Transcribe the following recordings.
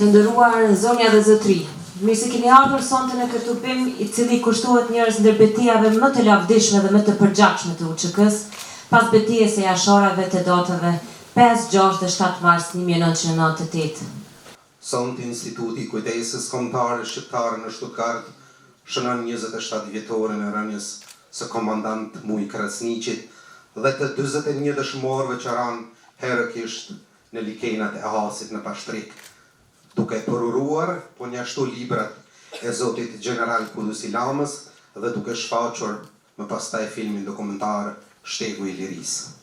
Të nderuar zonja dhe zotëri, mirë se keni ardhur sonte në këtë tubim i cili kushtohet njërës ndër betejave më të lavdishme dhe më të përgjakshme të UÇK-s, pas betejës së jashtëorave të datave 5, 6 dhe 7 mars 1998. Sonte Instituti i Kujdesës Kombëtare Shqiptare në Stuttgart shënon 27 vjetorin e rënies së komandant Muj Krasniqit dhe të 41 dëshmorëve që ranë herëkisht në likenat e Hasit në Pashtrik, duke përuruar po njashtu librat e Zotit General Kudusi Lamës dhe duke shfaqur më pastaj filmin dokumentar Shtegu i Lirisë.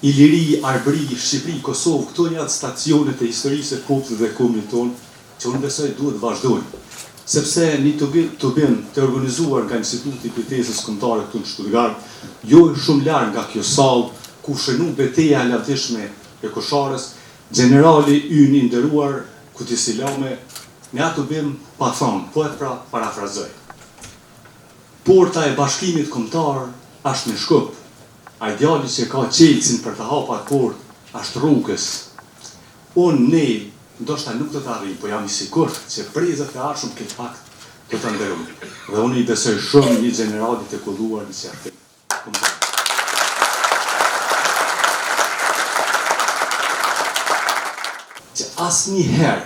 Iliri, Arbëri, Shqipëri, Kosovë, këto janë stacionet e historisë e popullit dhe kombit tonë që unë besoj duhet vazhdojnë. Sepse një tubim të organizuar nga Instituti i Kujdesës Kombëtare këtu në Stuttgart, jo shumë larg nga kjo sallë ku shënu betejë e lavdishme e Kosharës, generali ynë i nderuar Kudusi Lame në atë tubim pa thonë, po e parafrazoj. Porta e bashkimit kombëtar është në Shkup. A ideali që ka qelësin për të hapa port është rrugës. Ne, ndoshta nuk do të arrijmë, po jam i sigurt që prezat e ardhshëm këtë fakt do ta nderojmë. Dhe unë i besoj shumë një generalit të kodhuar në qartë. Që asnjëherë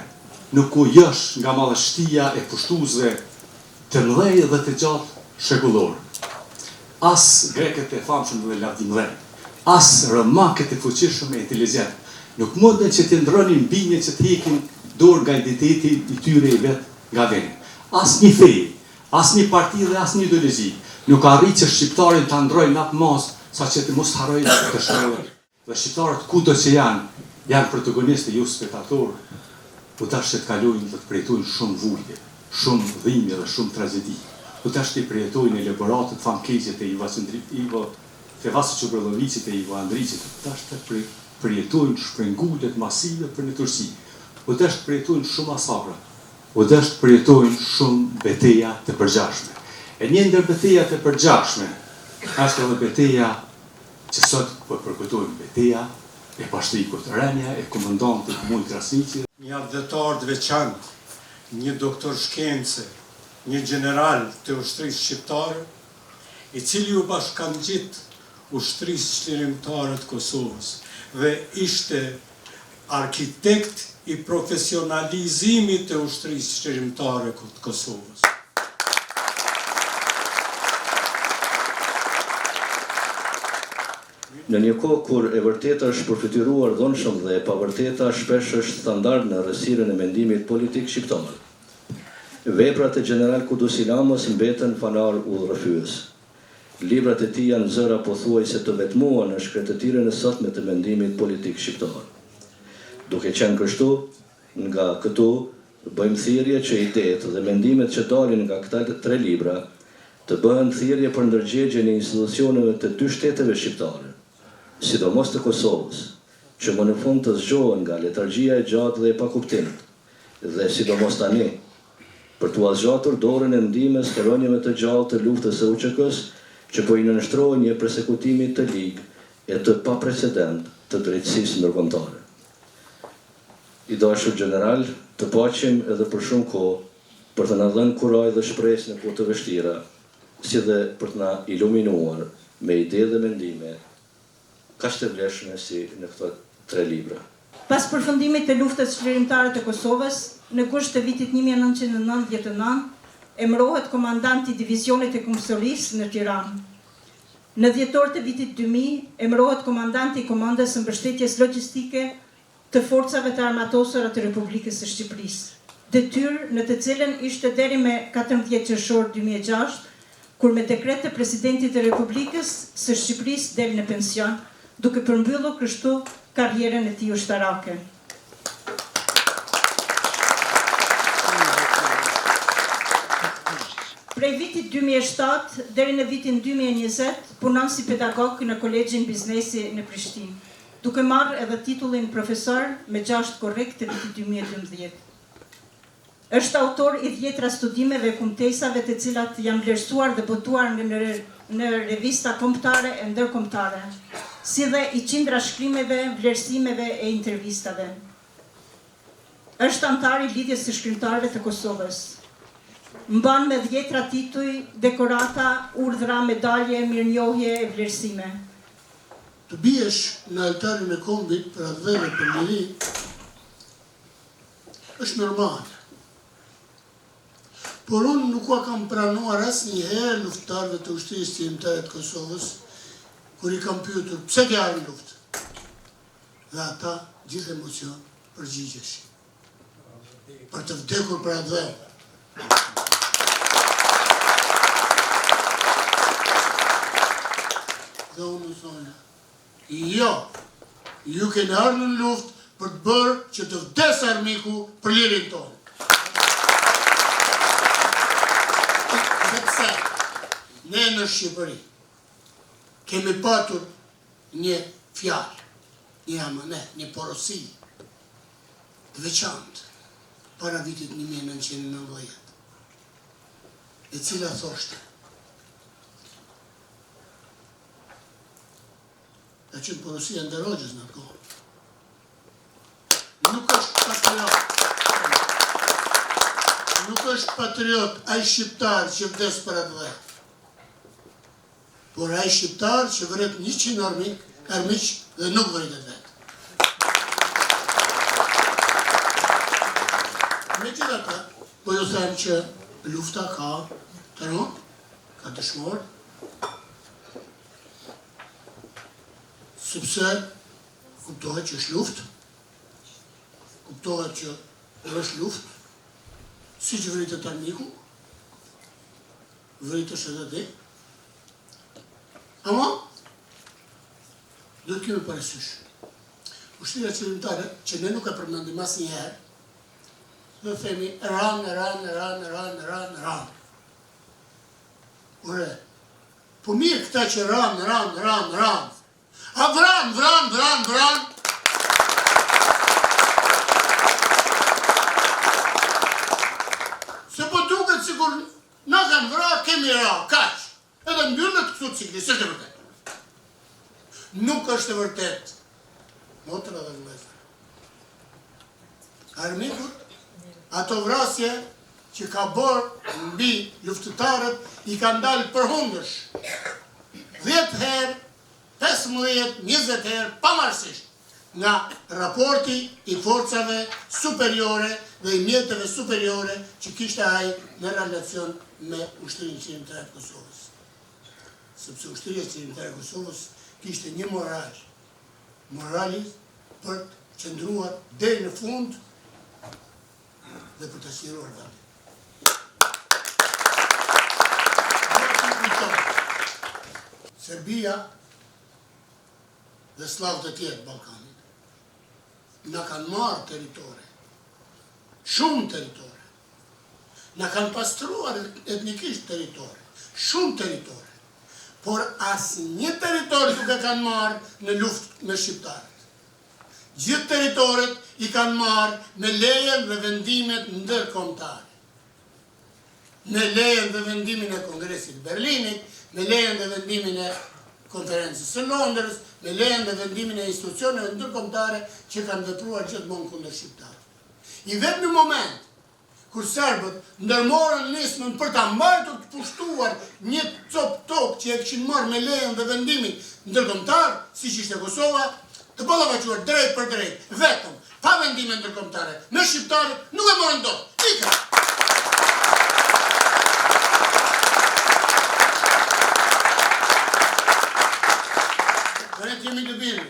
nuk u jësh nga madhështia e pushtuesve të mëdhenj dhe të gjatë shekullor. As greket e famshëm dhe lavdimdhen, as romakët e fuqishëm e inteligjent, nuk mundën që të ndronin bindje që të hekin dorë nga identiteti i tyre i vet nga vendi. As një fe, as një parti dhe as një ideologji nuk arrit që shqiptarin ta ndrojnë atë mas sa që të mos harrojnë të shkruajnë. Dhe shqiptarët kudo që janë protagonistë jo spektatorë, u tash që të kalojnë dhe të përjetojnë shumë vullje, shumë dhimbje dhe shumë tragedi. U tash të përjetojnë elaboratët famkeqjet e Ivo Çubrëllovicit e Ivo Andriqit, u tash të përjetojnë shprengullet masive për në Turqi, u tash të përjetojnë shumë masakra, u tash të përjetojnë shumë beteja të përgjashme. E një ndër betejat e përgjashme është edhe beteja që sot po përkujtojmë, beteja e Pashtrikut, rënia e komandantit Muj Krasniqit. Një adhetar të veçantë, një doktor shkence, një general të ushtrisë shqiptare, i cili u bashkangjit ushtrisë çlirimtare të Kosovës dhe ishte arkitekt i profesionalizimit të ushtrisë çlirimtare të Kosovës. Në një kohë kur e vërteta është përfituar dhunshëm dhe e pavërteta shpesh është standard në rrësirën e mendimit politik shqiptar, veprat e general Kudusi Lamës mbeten fanar udhërrëfyes. Librat e tij janë zëra pothuajse të vetmuara në shkretëtirën e sotme të mendimit politik shqiptar. Duke qenë kështu, nga këtu bëjmë thirrje që idetë dhe mendimet që dalin nga këta 3 libra të bëhen thirrje për ndërgjegjen e institucioneve të 2 shteteve shqiptare, sidomos të Kosovës, që më në fund të zgjohen nga letargjia e gjatë dhe e pakuptimit, dhe sidomos tani, për t'u zgjatur dorën e ndihmës të rënieve të gjallë të luftës së UÇK-s, që po i nënshtrohen një përsekutimit të ligë e të paprecedent të drejtësisë ndërkombëtare. I dashur general, të paqim edhe për shumë kohë për të na dhënë kuraj dhe shpresë në kohë të vështira, si dhe për të na iluminuar me ide dhe mendime kaq të vlefshme si në këto 3 libra. Pas përfundimit të luftës çlirimtare të Kosovës, në gusht të vitit 1999, emërohet komandanti i divizionit të Kumësorisë në Tiranë. Në dhjetor të vitit 2000, emërohet komandanti i komandës së mbështetjes logjistike të forcave të armatosura të Republikës së Shqipërisë. Detyrë në të cilën ishte deri me 14 qershor 2006, kur me dekret të presidentit të Republikës së Shqipërisë del në pension, duke përmbyllur kështu karrierën e tij ushtarake. Prej vitit 2007 deri në vitin 2020 punon si pedagog në Kolegjin Biznesi në Prishtinë, duke marrë edhe titullin profesor me 6 korrekt të vitit 2012. Është autor i 10 studimeve e kumtesave të cilat janë vlerësuar dhe botuar në revista kombëtare e ndërkombëtare, si dhe i qindra shkrimeve, vlerësimeve e intervistave. Është antar i Lidhjes së Shkrimtarëve të Kosovës. Mban me 10 tituj, dekorata, urdhra, medalje, mirënjohje e vlerësime. Të biesh në altarin e kombit për atë veve për njëri, është normal. Por unë nuk ua kam pranuar asnjëherë luftëtarëve të ushtrisë qendrore të Kosovës, kur i kam pyetur pse ke ardhur në luftë. Dhe ata gjithë emocion përgjigjeshin. Për të vdekur për atë veve. Dhe unë thonë, jo, ju keni ardhur në luftë për të bërë që të vdes armiku për lirin tonë. Sepse ne në Shqipëri kemi patur një fjalë, një amanet, një porosi të veçantë para vitit 1990, e cila thoshte: ka qenë porosia Nderogjës në atë kohë. Nuk është patriot ai shqiptar që vdes për atë vend, por ai shqiptar që vret 100 armiq dhe nuk vritet vetë. Megjithatë, po ju them që lufta ka të rënd, ka dëshmor, sepse kuptohet që është luftë, kuptohet që është luftë, si që vritet armiku, vritesh edhe ti. Ama, do të kemi parasysh. Ushtria qendrore, që ne nuk e përmendim asnjëherë, do themi ran. Ore, po mirë këta që ran. A vran. Se po duket sikur na kanë vra, kemi ra, kaq. Edhe mbyllet këtu cikli, s'është e vërtet. Nuk është e vërtet. Motra dhe vëllezër. Armikut, ato vrasje që ka bërë mbi luftëtarët, i kanë dalë përhundësh. 10 herë, 15, 20 herë, pavarësisht nga raporti i forcave superiore dhe i mjeteve superiore që kishte ai në relacion me Ushtrinë Qendrore të Kosovës. Sepse Ushtria Qendrore e Kosovës kishte një morali për të qëndruar deri në fund dhe për të sqaruar vendin. Serbia dhe slavët e tjerë Ballkanit na kanë marrë territore, shumë territore. Na kanë pastruar etnikisht territore, shumë territore. Por asnjë territor nuk e kanë marrë në luftë me shqiptarët. Gjithë territoret i kanë marrë me lejen dhe vendimet ndërkombëtare. Me lejen dhe vendimin e Kongresit Berlinit, me lejen dhe vendimin e Konferencës së Londrës, me lejen dhe vendimin e institucioneve ndërkombëtare që kanë vepruar gjithmonë kundër shqiptarëve. I vetmi moment kur serbët ndërmorën nismën për ta mbajtur të pushtuar një copë tokë që e kishin marrë me lejen dhe vendimin ndërkombëtar, siç ishte Kosova, të ballavaçuar drejt për drejt, vetëm pa vendime ndërkombëtare me shqiptarët, nuk e morën dot. Jemi të birë,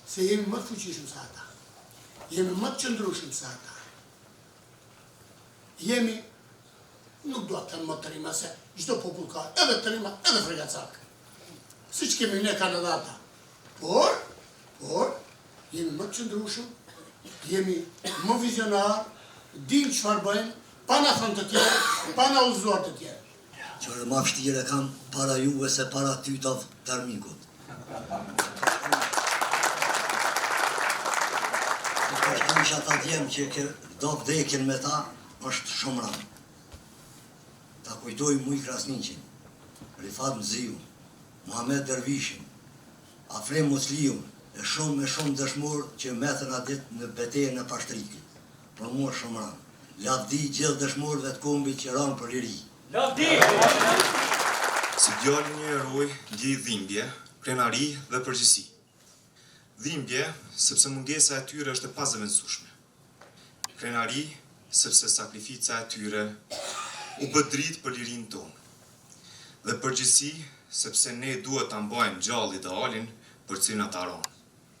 se jemi më të fuqishëm se ata, jemi më të qëndrueshëm se ata. Jemi, nuk do të më të rima, se çdo popull ka edhe të rima, edhe fregacak. Si që kemi ne Kanadata. Por, jemi më të qëndrueshëm, jemi më vizionar, dim çfarë bëjmë, pa na thënë të tjerë, pa na udhëzuar të tjerë. Qërë ma vështirë kam para juve se para ty të armikut. Për shkëm ata djemë që do vdekin me ta, është shumë rëmë. Ta kujtoj Muj Krasniqin, Rifat Mziu, Muhamet Dervishin, Afrem Musliu, e shumë dëshmor që metën atë në betejën e Pashtrikit. për mua Shomran. Lavdi gjithë dëshmorëve të kombit që ranë për liri. Si djalli një eroj, ndjej dhimbje, krenari dhe përgjegjësi. Dhimbje, sepse mungesa e tyre është e pazëvendësueshme. Krenari, sepse sakrifica e tyre u bë dritë për lirinë tonë. Dhe përgjegjësi, sepse ne duhet ta mbajmë gjallë idealin për cilin ata ronë,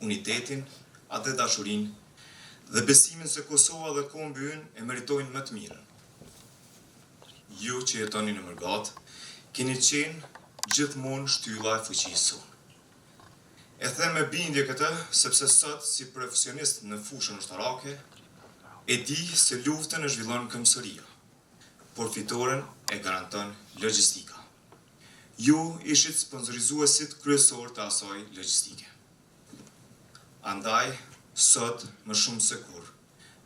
unitetin, atë dashurinë dhe besimin se Kosova dhe kombi ynë e meritojnë më të mirën. Ju që jetoni në Mërgat, keni qenë gjithmonë shtylla e fuqisë sonë. E them me bindje këtë, sepse sot, si profesionist në fushën ushtarake, e di se luftën e zhvillon këmbësoria, por fitoren e garanton logjistika. Ju ishit sponsorizuesit kryesor të asaj logjistike. Andaj, sot, më shumë se kur,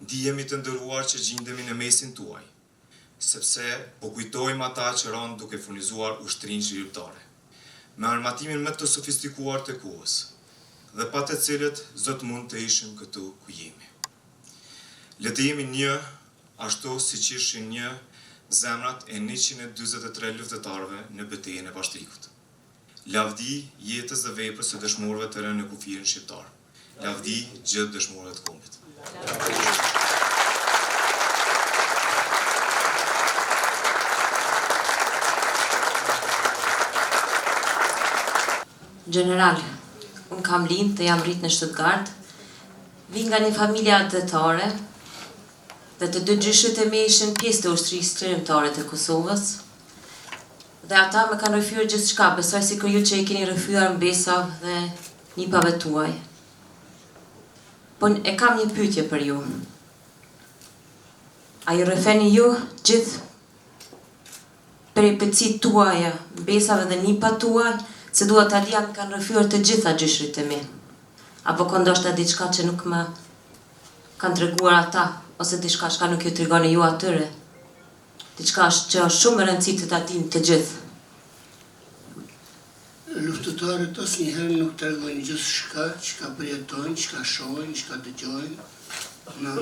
ndihemi të nderuar që gjindemi në mesin tuaj, sepse po kujtojmë ata që ranë duke furnizuar ushtrinë shqiptare, me armatimin më të sofistikuar të kohës, dhe pa të cilët zot mund të ishim këtu ku jemi. Le të jemi një, ashtu si që ishin një zemrat e 143 luftetarëve në betejën e Pashtrikut. Lavdi jetës dhe veprës së dëshmorëve të rënë në kufirin shqiptar. Lavdi gjithë dëshmorëve të kombit. General, unë kam lind dhe jam rrit në Stuttgart, vi nga një familje atletare dhe të dy gjyshët e me ishin pjesë të ushtrisë çlirimtare të Kosovës dhe ata me kanë rrëfyer gjithçka, besoj si kur ju që i keni rrëfyer mbesav dhe nipave tuaj. Po e kam një pyetje për ju. A ju rrëfeni ju gjithë peripecit tuaja, mbesave dhe nipat tuaj, se duhet ta dia më kanë rrëfyer të gjitha gjyshrit e mi. Apo ka ndoshta diçka që nuk më kanë treguar ata, ose diçka që nuk ju tregoni ju atyre. Diçka që është shumë e rëndësishme ta dinë të gjithë. Luftëtarët asnjëherë nuk tregojnë gjithçka, çka përjetojnë, çka shohin, çka dëgjojnë në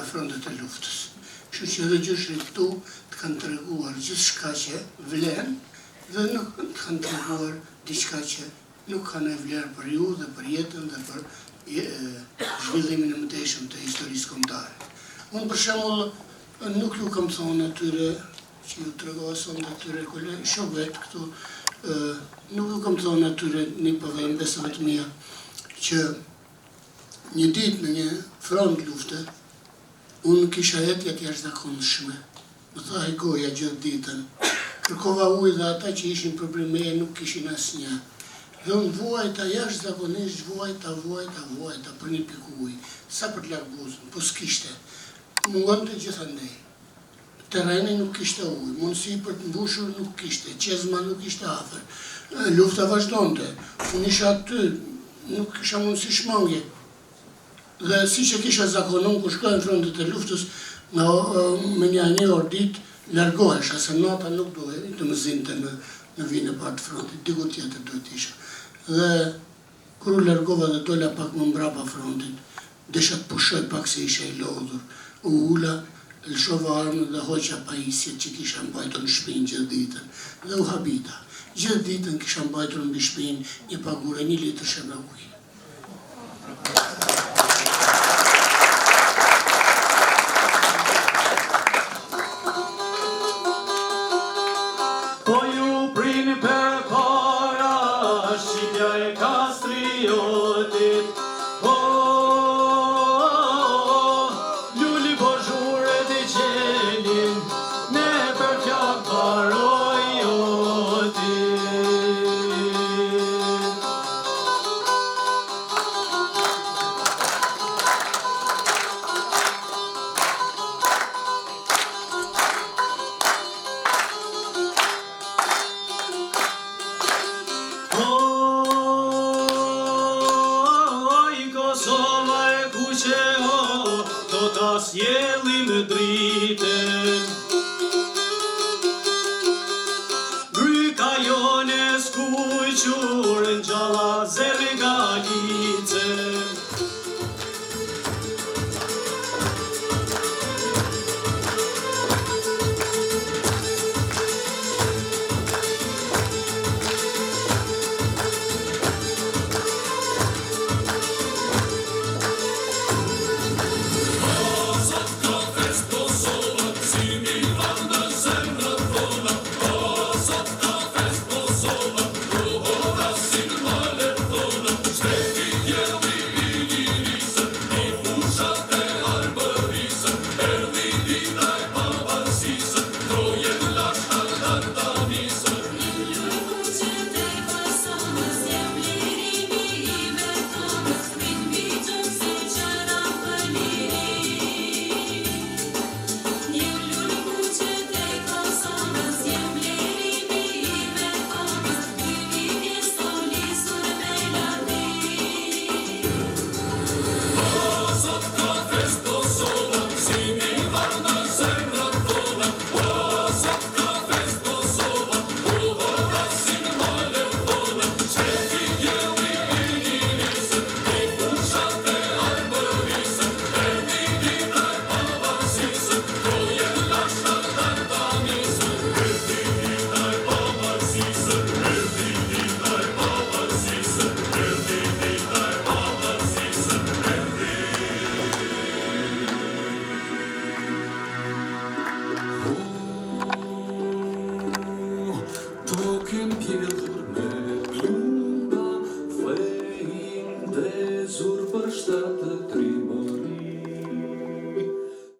frontet e luftës. Kështu që edhe gjyshrit tu të kanë treguar gjithçka që vlen dhe nuk të kanë treguar diçka që nuk kanë e vlerë për ju dhe për jetën dhe për zhvillimin e mëtejshëm të historisë kombëtare. Unë për shembull nuk ju kam thonë atyre që ju tregova sonte atyre kolegë shokët këtu, nuk ju kam thonë atyre nipave mbesave të mia që një ditë në një front lufte unë kisha etje të jashtëzakonshme. Më tha e goja gjithë ditën. Kërkova ujë dhe ata që ishin përbërë meje nuk kishin asnjë. Dhe unë vuajta jashtëzakonisht, vuajta për një pikë ujë, sa për të larë buzën, po s'kishte. Mungonte gjithandej. Terreni nuk kishte ujë, mundësi për të mbushur nuk kishte, qezma nuk ishte afër. Lufta vazhdonte. Unë isha aty, nuk kisha mundësi shmangje. Dhe si që kisha zakonon ku shkojnë frontet e luftës, me një orë ditë largohesha, se nata nuk duhet të më zinte në vinë e partë frontit, diku tjetër duhet isha. Dhe kur u largova dhe dola pak më mbrapa frontit, desha të pushoj pak se isha i lodhur, u ula, lëshova armën dhe hoqa pajisjet që kisha mbajtur në shpinë gjithë ditën, dhe u habita. Gjithë ditën kisha mbajtur mbi shpinë një pagure, 1 litër shërbë ujë. Po ju prini për para, shqipja e kastriotit. Lulli po zhuret e qenin, ne për fjak parojotit. Kosova e kuqe ho, do ta sjellim dri